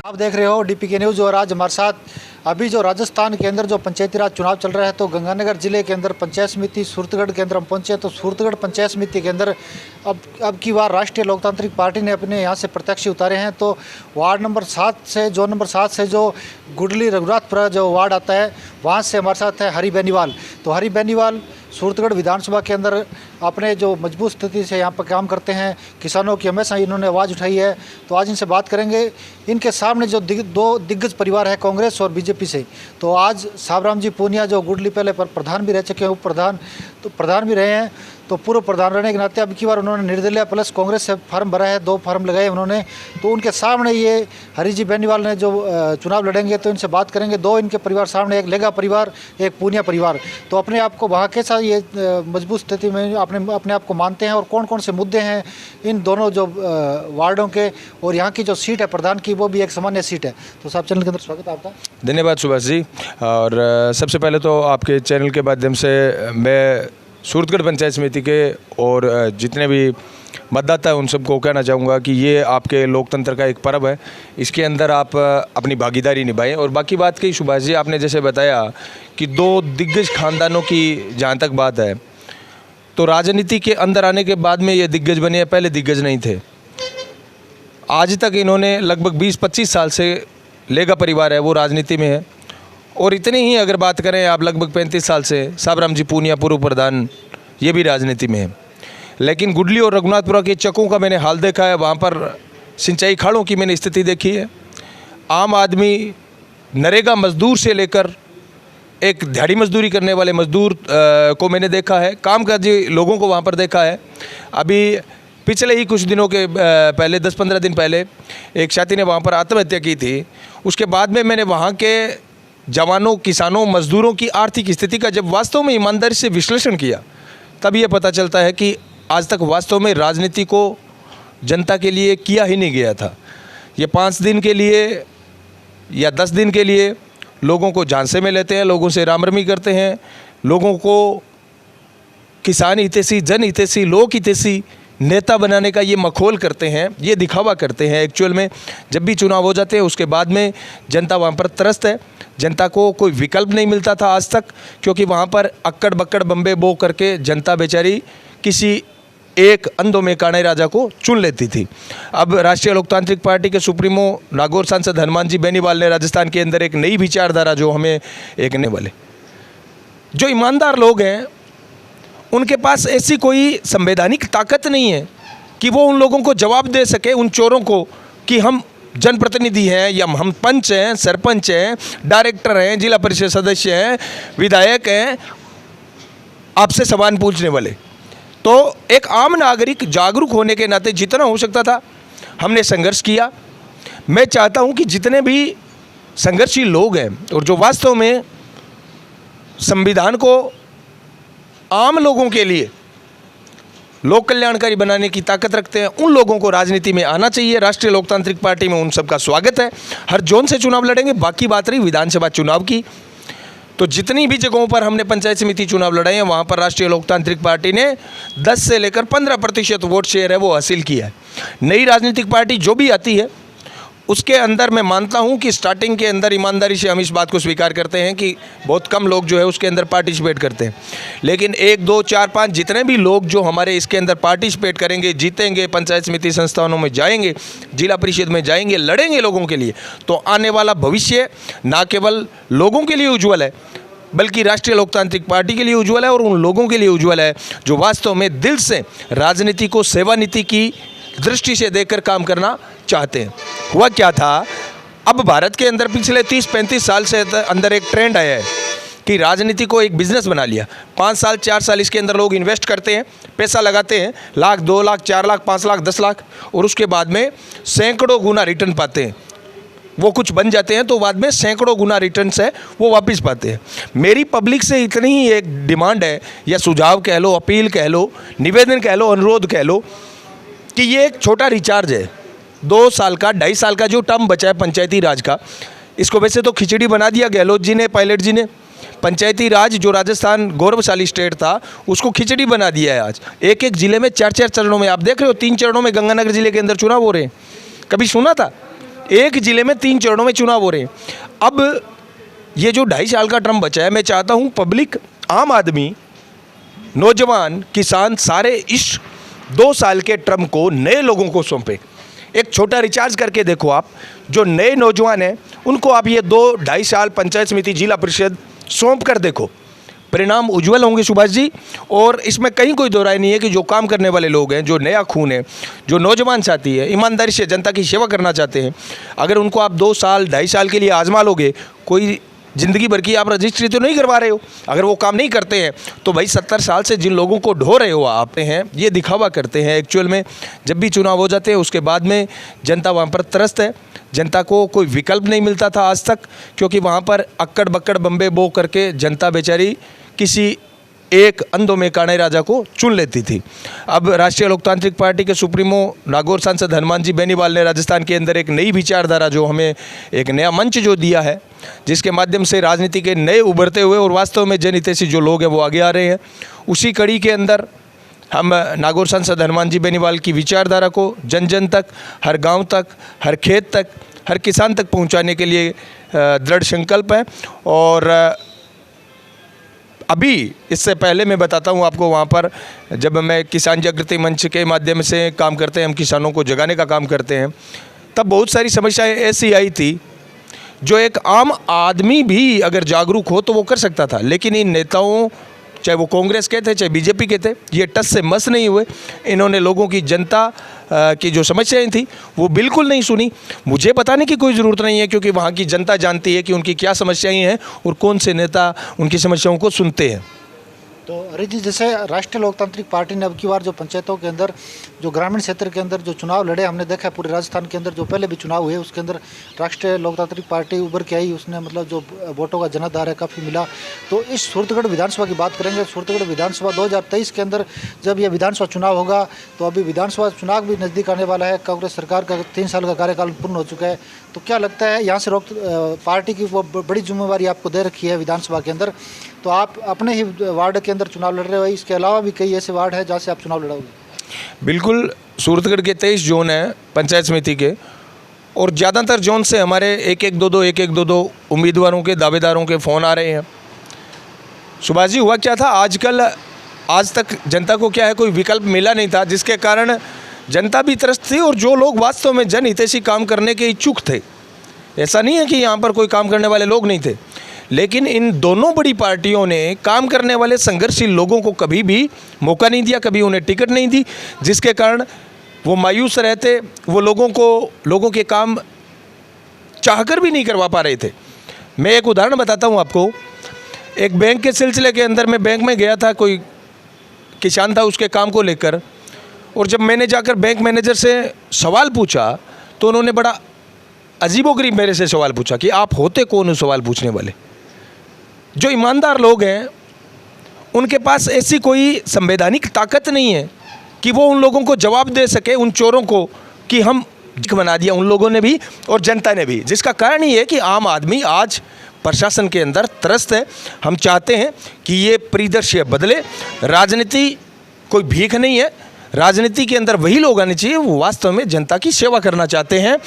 आप देख रहे हो डीपीके न्यूज़ और आज हमारे साथ अभी जो राजस्थान के अंदर जो पंचायती राज चुनाव चल रहा है तो गंगानगर जिले के अंदर पंचायत समिति सूरतगढ़ के अंदर हम पहुंचे तो सूरतगढ़ पंचायत समिति के अंदर अब की बार राष्ट्रीय लोकतांत्रिक पार्टी ने अपने यहाँ से प्रत्याशी उतारे हैं। तो वार्ड नंबर 7 से जो गुडली रघुनाथपुरा जो वार्ड आता है वहाँ से हमारे साथ है हरी बेनीवाल। तो हरी बेनीवाल सूरतगढ़ विधानसभा के अंदर अपने जो मजबूत स्थिति से यहाँ पर काम करते हैं, किसानों की हमेशा इन्होंने आवाज़ उठाई है। तो आज इनसे बात करेंगे। इनके सामने जो दो दिग्गज परिवार है कांग्रेस और बीजेपी से। तो आज साबराम जी पूनिया जो गुडली पहले प्रधान भी रह चुके हैं, उप प्रधान तो प्रधान भी रहे हैं, तो पूर्व प्रधान रहने के नाते अब की बार उन्होंने निर्दलीय प्लस कांग्रेस से फार्म भरा है, 2 फार्म लगाए उन्होंने। तो उनके सामने ये हरी जी बेनीवाल ने जो चुनाव लड़ेंगे तो इनसे बात करेंगे। 2 इनके परिवार सामने, एक लेगा परिवार, एक पूनिया परिवार। तो अपने आप को वहाँ कैसा ये मजबूत स्थिति में अपने आप को मानते हैं और कौन कौन से मुद्दे हैं इन दोनों जो वार्डों के, और यहाँ की जो सीट है प्रधान की वो भी एक सामान्य सीट है। तो साहब चैनल के अंदर स्वागत है आपका। धन्यवाद सुभाष जी। और सबसे पहले तो आपके चैनल के माध्यम से मैं सूरतगढ़ पंचायत समिति के और जितने भी मतदाता हैं उन सबको कहना चाहूँगा कि ये आपके लोकतंत्र का एक पर्व है, इसके अंदर आप अपनी भागीदारी निभाएं। और बाकी बात कही सुभाष जी, आपने जैसे बताया कि 2 दिग्गज खानदानों की जहाँ तक बात है तो राजनीति के अंदर आने के बाद में ये दिग्गज बने हैं, पहले दिग्गज नहीं थे। आज तक इन्होंने लगभग 20-25 साल से लेगा परिवार है वो राजनीति में है। और इतनी ही अगर बात करें आप लगभग 35 साल से साबराम जी पूनिया पूर्व प्रधान ये भी राजनीति में है। लेकिन गुडली और रघुनाथपुरा के चकों का मैंने हाल देखा है, वहाँ पर सिंचाई खाड़ों की मैंने स्थिति देखी है। आम आदमी नरेगा मजदूर से लेकर एक दिहाड़ी मजदूरी करने वाले मजदूर को मैंने देखा है, कामकाजी लोगों को वहाँ पर देखा है। अभी पिछले ही कुछ दिनों के पहले 10-15 दिन पहले एक साथी ने वहाँ पर आत्महत्या की थी। उसके बाद में मैंने वहाँ के जवानों, किसानों, मजदूरों की आर्थिक स्थिति का जब वास्तव में ईमानदारी से विश्लेषण किया तब ये पता चलता है कि आज तक वास्तव में राजनीति को जनता के लिए किया ही नहीं गया था। ये 5 दिन के लिए या 10 दिन के लिए लोगों को झांसे में लेते हैं, लोगों से रामरमी करते हैं, लोगों को किसान हितैषी, जन हितैषी, लोक हितैषी नेता बनाने का ये मखौल करते हैं, ये दिखावा करते हैं। एक्चुअल में जब भी चुनाव हो जाते हैं उसके बाद में जनता वहाँ पर त्रस्त है। जनता को कोई विकल्प नहीं मिलता था आज तक, क्योंकि वहाँ पर अक्कड़ बक्कड़ बम्बे बो करके जनता बेचारी किसी एक अंधों में काणे राजा को चुन लेती थी। अब राष्ट्रीय लोकतांत्रिक पार्टी के सुप्रीमो नागौर सांसद हनुमान जी बेनीवाल ने राजस्थान के अंदर एक नई विचारधारा जो हमें एक ने वाले जो ईमानदार लोग हैं उनके पास ऐसी कोई संवैधानिक ताकत नहीं है कि वो उन लोगों को जवाब दे सके, उन चोरों को, कि हम जनप्रतिनिधि हैं या हम पंच हैं, सरपंच हैं, डायरेक्टर हैं, जिला परिषद सदस्य हैं, विधायक हैं, आपसे सवाल पूछने वाले। तो एक आम नागरिक जागरूक होने के नाते जितना हो सकता था हमने संघर्ष किया। मैं चाहता हूं कि जितने भी संघर्षशील लोग हैं और जो वास्तव में संविधान को आम लोगों के लिए लोक कल्याणकारी बनाने की ताकत रखते हैं उन लोगों को राजनीति में आना चाहिए। राष्ट्रीय लोकतांत्रिक पार्टी में उन सबका स्वागत है। हर जोन से चुनाव लड़ेंगे। बाकी बात रही विधानसभा चुनाव की, तो जितनी भी जगहों पर हमने पंचायत समिति चुनाव लड़ाए हैं वहाँ पर राष्ट्रीय लोकतांत्रिक पार्टी ने 10 से लेकर 15% वोट शेयर है वो हासिल किया है। नई राजनीतिक पार्टी जो भी आती है उसके अंदर मैं मानता हूं कि स्टार्टिंग के अंदर ईमानदारी से हम इस बात को स्वीकार करते हैं कि बहुत कम लोग जो है उसके अंदर पार्टिसिपेट करते हैं। लेकिन 1, 2, 4, 5 जितने भी लोग जो हमारे इसके अंदर पार्टिसिपेट करेंगे, जीतेंगे, पंचायत समिति संस्थानों में जाएंगे, जिला परिषद में जाएंगे, लड़ेंगे लोगों के लिए, तो आने वाला भविष्य न केवल लोगों के लिए उज्ज्वल है बल्कि राष्ट्रीय लोकतांत्रिक पार्टी के लिए उज्ज्वल है और उन लोगों के लिए उज्ज्वल है जो वास्तव में दिल से राजनीति को सेवा नीति की दृष्टि से देखकर काम करना चाहते हैं। हुआ क्या था, अब भारत के अंदर पिछले 30-35 साल से अंदर एक ट्रेंड आया है कि राजनीति को एक बिजनेस बना लिया। 5 साल 4 साल इसके अंदर लोग इन्वेस्ट करते हैं, पैसा लगाते हैं, लाख, 2 लाख, 4 लाख, 5 लाख, 10 लाख, और उसके बाद में सैकड़ों गुना रिटर्न पाते हैं। वो कुछ बन जाते हैं तो बाद में सैकड़ों गुना रिटर्न्स है वो वापस पाते हैं। मेरी पब्लिक से इतनी ही एक डिमांड है या सुझाव कह लो, अपील कह लो, निवेदन कह लो, अनुरोध कह लो कि ये एक छोटा रिचार्ज है। 2 साल का, 2.5 साल का जो टर्म बचा है पंचायती राज का, इसको वैसे तो खिचड़ी बना दिया गहलोत जी ने, पायलट जी ने। पंचायती राज जो राजस्थान गौरवशाली स्टेट था उसको खिचड़ी बना दिया है। आज एक एक जिले में 4-4 चरणों में, आप देख रहे हो 3 चरणों में गंगानगर जिले के अंदर चुनाव हो रहे हैं। कभी सुना था एक ज़िले में 3 चरणों में चुनाव हो रहे हैं। अब ये जो 2.5 साल का टर्म बचा है, मैं चाहता हूँ पब्लिक, आम आदमी, नौजवान, किसान सारे इस 2 साल के टर्म को नए लोगों को सौंपे। एक छोटा रिचार्ज करके देखो आप, जो नए नौजवान हैं उनको आप ये 2-2.5 साल पंचायत समिति, जिला परिषद सौंप कर देखो, परिणाम उज्जवल होंगे सुभाष जी। और इसमें कहीं कोई दो राय नहीं है कि जो काम करने वाले लोग हैं, जो नया खून है, जो नौजवान साथी है, ईमानदारी से जनता की सेवा करना चाहते हैं, अगर उनको आप 2 साल 2.5 साल के लिए आजमा लोगे, कोई ज़िंदगी भर की आप रजिस्ट्री तो नहीं करवा रहे हो। अगर वो काम नहीं करते हैं तो भाई 70 साल से जिन लोगों को ढो रहे हो आप हैं, ये दिखावा करते हैं। एक्चुअल में जब भी चुनाव हो जाते हैं उसके बाद में जनता वहाँ पर त्रस्त है। जनता को कोई विकल्प नहीं मिलता था आज तक, क्योंकि वहाँ पर अक्कड़ बक्कड़ बम्बे बो करके जनता बेचारी किसी एक अंधों में काणे राजा को चुन लेती थी। अब राष्ट्रीय लोकतांत्रिक पार्टी के सुप्रीमो नागौर सांसद हनुमान जी बेनीवाल ने राजस्थान के अंदर एक नई विचारधारा, जो हमें एक नया मंच जो दिया है, जिसके माध्यम से राजनीति के नए उभरते हुए और वास्तव में जनहितैषी जो लोग हैं वो आगे आ रहे हैं। उसी कड़ी के अंदर हम नागौर सांसद हनुमान जी बेनीवाल की विचारधारा को जन जन तक, हर गाँव तक, हर खेत तक, हर किसान तक पहुँचाने के लिए दृढ़ संकल्प है। और अभी इससे पहले मैं बताता हूँ आपको, वहाँ पर जब मैं किसान जागृति मंच के माध्यम से काम करते हैं, हम किसानों को जगाने का काम करते हैं, तब बहुत सारी समस्याएं ऐसी आई थी जो एक आम आदमी भी अगर जागरूक हो तो वो कर सकता था। लेकिन इन नेताओं, चाहे वो कांग्रेस के थे चाहे बीजेपी के थे, ये टस से मस नहीं हुए। इन्होंने लोगों की, जनता की जो समस्याएं थी वो बिल्कुल नहीं सुनी। मुझे बताने की कोई ज़रूरत नहीं है, क्योंकि वहाँ की जनता जानती है कि उनकी क्या समस्याएं हैं और कौन से नेता उनकी समस्याओं को सुनते हैं। तो अरिज जी, जैसे राष्ट्रीय लोकतांत्रिक पार्टी ने अब की बार जो पंचायतों के अंदर, जो ग्रामीण क्षेत्र के अंदर जो चुनाव लड़े, हमने देखा है पूरे राजस्थान के अंदर जो पहले भी चुनाव हुए उसके अंदर राष्ट्रीय लोकतांत्रिक पार्टी उभर के आई, उसने मतलब जो वोटों का जनाधार है काफ़ी मिला। तो इस सूरतगढ़ विधानसभा की बात करेंगे। सूरतगढ़ विधानसभा 2023 के अंदर जब यह विधानसभा चुनाव होगा, तो अभी विधानसभा चुनाव भी नज़दीक आने वाला है। कांग्रेस सरकार का 3 साल का कार्यकाल पूर्ण हो चुका है। तो क्या लगता है, यहाँ से पार्टी की वो बड़ी जिम्मेवारी आपको दे रखी है विधानसभा के अंदर, तो आप अपने ही वार्ड के अंदर चुनाव लड़ रहे हो, इसके अलावा भी कई ऐसे वार्ड हैं जहाँ से आप चुनाव लड़ोगे? बिल्कुल, सूरतगढ़ के 23 जोन हैं पंचायत समिति के, और ज़्यादातर जोन से हमारे 1-1-2-2 उम्मीदवारों के, दावेदारों के फ़ोन आ रहे हैं। सुभाष जी, हुआ क्या था, आज तक जनता को क्या है, कोई विकल्प मिला नहीं था, जिसके कारण जनता भी त्रस्त थी और जो लोग वास्तव में जनहितैषी काम करने के इच्छुक थे। ऐसा नहीं है कि यहाँ पर कोई काम करने वाले लोग नहीं थे, लेकिन इन दोनों बड़ी पार्टियों ने काम करने वाले संघर्षशील लोगों को कभी भी मौका नहीं दिया, कभी उन्हें टिकट नहीं दी, जिसके कारण वो मायूस रहते, वो लोगों के काम चाहकर भी नहीं करवा पा रहे थे। मैं एक उदाहरण बताता हूँ आपको। एक बैंक के सिलसिले के अंदर मैं बैंक में गया था, कोई किसान था उसके काम को लेकर, और जब मैंने जाकर बैंक मैनेजर से सवाल पूछा तो उन्होंने बड़ा अजीबोगरीब मेरे से सवाल पूछा कि आप होते कौन हो सवाल पूछने वाले। जो ईमानदार लोग हैं उनके पास ऐसी कोई संवैधानिक ताकत नहीं है कि वो उन लोगों को जवाब दे सके, उन चोरों को, कि हम बना दिया उन लोगों ने भी और जनता ने भी। जिसका कारण ये है कि आम आदमी आज प्रशासन के अंदर त्रस्त है। हम चाहते हैं कि ये परिदृश्य बदले। राजनीति कोई भीख नहीं है, राजनीति के अंदर वही लोग आने चाहिए वो वास्तव में जनता की सेवा करना चाहते हैं।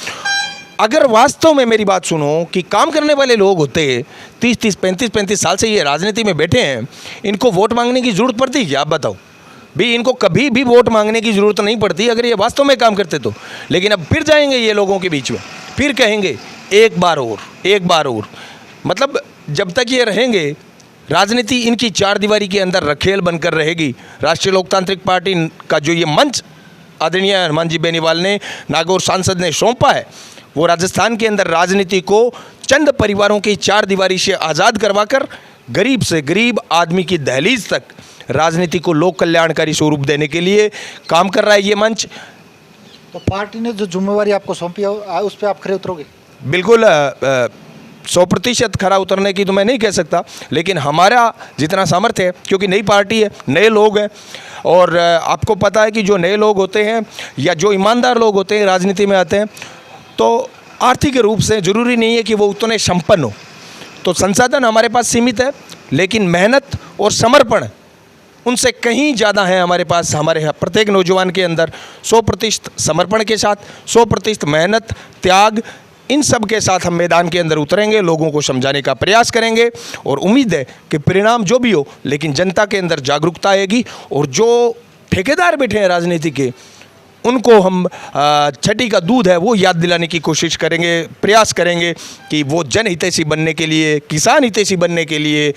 अगर वास्तव में मेरी बात सुनो कि काम करने वाले लोग होते, 30-30, 35-35 साल से ये राजनीति में बैठे हैं, इनको वोट मांगने की ज़रूरत पड़ती क्या? आप बताओ भी, इनको कभी भी वोट मांगने की ज़रूरत नहीं पड़ती अगर ये वास्तव में काम करते तो। लेकिन अब फिर जाएंगे ये लोगों के बीच में, फिर कहेंगे एक बार और। मतलब जब तक ये रहेंगे, राजनीति इनकी 4 दीवारी के अंदर रखेल बनकर रहेगी। राष्ट्रीय लोकतांत्रिक पार्टी का जो ये मंच आदरणीय हनुमान जी बेनीवाल ने, नागौर सांसद ने सौंपा है, वो राजस्थान के अंदर राजनीति को चंद परिवारों की 4 दीवारी से आज़ाद करवाकर गरीब से गरीब आदमी की दहलीज तक राजनीति को लोक कल्याणकारी स्वरूप देने के लिए काम कर रहा है ये मंच। तो पार्टी ने जो जिम्मेवारी आपको सौंपी है उस पर आप खरे उतरोगे? बिल्कुल, 100% खरा उतरने की तो मैं नहीं कह सकता, लेकिन हमारा जितना सामर्थ्य है, क्योंकि नई पार्टी है, नए लोग हैं, और आपको पता है कि जो नए लोग होते हैं या जो ईमानदार लोग होते हैं राजनीति में आते हैं, तो आर्थिक रूप से ज़रूरी नहीं है कि वो उतने संपन्न हो। तो संसाधन हमारे पास सीमित है, लेकिन मेहनत और समर्पण उनसे कहीं ज़्यादा है हमारे पास। हमारे प्रत्येक नौजवान के अंदर 100% समर्पण के साथ, 100% मेहनत, त्याग, इन सब के साथ हम मैदान के अंदर उतरेंगे, लोगों को समझाने का प्रयास करेंगे और उम्मीद है कि परिणाम जो भी हो, लेकिन जनता के अंदर जागरूकता आएगी और जो ठेकेदार बैठे हैं राजनीति के, उनको हम छठी का दूध है वो याद दिलाने की कोशिश करेंगे, प्रयास करेंगे कि वो जन हितैषी बनने के लिए, किसान हितैषी बनने के लिए,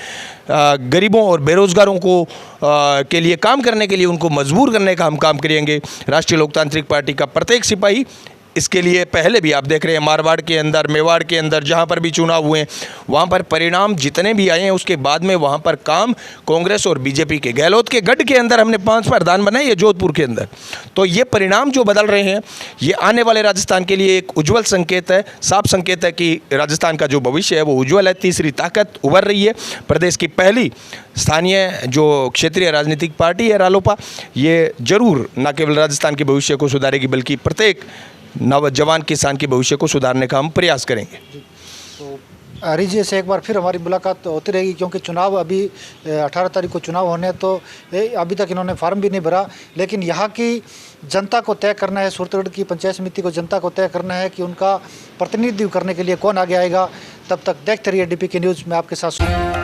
गरीबों और बेरोजगारों को के लिए काम करने के लिए उनको मजबूर करने का हम काम करेंगे। राष्ट्रीय लोकतांत्रिक पार्टी का प्रत्येक सिपाही इसके लिए, पहले भी आप देख रहे हैं मारवाड़ के अंदर, मेवाड़ के अंदर, जहाँ पर भी चुनाव हुए वहाँ पर परिणाम जितने भी आए हैं उसके बाद में वहाँ पर काम कांग्रेस और बीजेपी के, गहलोत के गढ़ के अंदर हमने 5 प्रधान बनाए, ये जोधपुर के अंदर। तो ये परिणाम जो बदल रहे हैं ये आने वाले राजस्थान के लिए एक उज्ज्वल संकेत है, साफ संकेत है कि राजस्थान का जो भविष्य है वो उज्ज्वल है। तीसरी ताकत उभर रही है। प्रदेश की पहली स्थानीय जो क्षेत्रीय राजनीतिक पार्टी है रालोपा, ये जरूर न केवल राजस्थान के भविष्य को सुधारेगी बल्कि प्रत्येक नौजवान किसान के भविष्य को सुधारने का हम प्रयास करेंगे। तो हरी जी से एक बार फिर हमारी मुलाकात होती रहेगी, क्योंकि चुनाव अभी 18 तारीख को चुनाव होने, तो अभी तक इन्होंने फार्म भी नहीं भरा, लेकिन यहाँ की जनता को तय करना है, सूरतगढ़ की पंचायत समिति को जनता को तय करना है कि उनका प्रतिनिधित्व करने के लिए कौन आगे आएगा। तब तक देखते रहिए DPK न्यूज़ में आपके साथ।